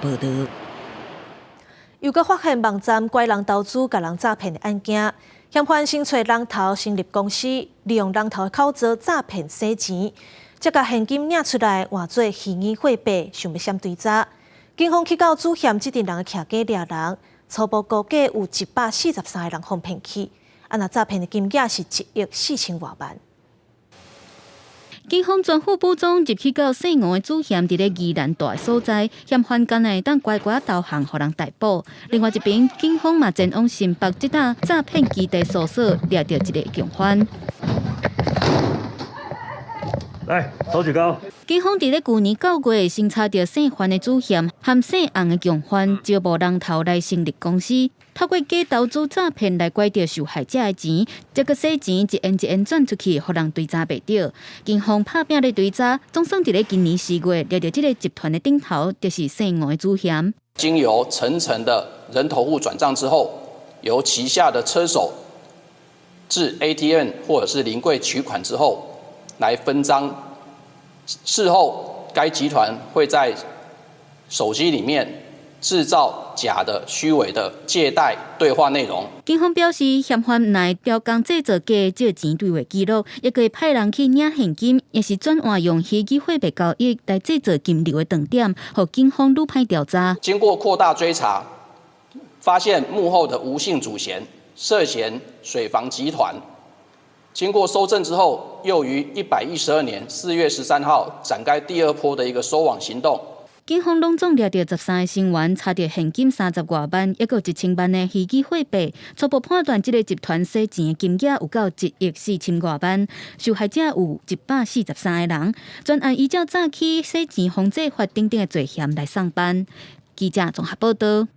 报道。又搁发现网站怪人投资、甲人诈骗的案件，嫌犯先找人头成立公司，利用人头的口罩诈骗洗钱，再甲现金领出来换做虚拟货币，想要闪追查。警方去到主嫌这阵人的徛家掠人，初步估计有143个人被骗去，若诈骗的金额是1亿4000多万。警方全副武装入去到姓吴的主嫌，伫咧宜兰大所在，嫌犯干会当乖乖投降，互人逮捕。另外一边，警方嘛前往新北这搭诈骗基地搜索，掠到一个共犯。来，手举高。警方伫咧去年9月，先查到姓范的主嫌和姓洪的共犯招募人头来成立公司，透过假投资诈骗来拐着受害者的钱，再个洗钱一元一元转出去，互人追查袂到。警方拍拼咧追查，总算伫咧今年4月掠到这个集团的顶头，就是姓吴的主嫌。经由层层的人头户转账之后，由旗下的车手至 ATM 或者是临柜取款之后，来分赃。事后，该集团会在手机里面制造假的、虚伪的借贷对话内容。警方表示，嫌犯乃标工制作假借钱对话记录，也可以派人去领现金，也是转换用虚拟货币交易来制作金流的断点，互警方愈歹调查。经过扩大追查，发现幕后的吴姓主嫌涉嫌水房集团。经过搜证之后，又于112年4月13号展开第2波的一个收网行动。警方拢总掠到13个成员，查到现金30多万，也有1000万的虚拟货币。初步判断，这个集团洗钱的金额有到1亿4000多万，受害者有143个人。专案依照早期洗钱防治法等等的罪嫌来上班。记者综合报道。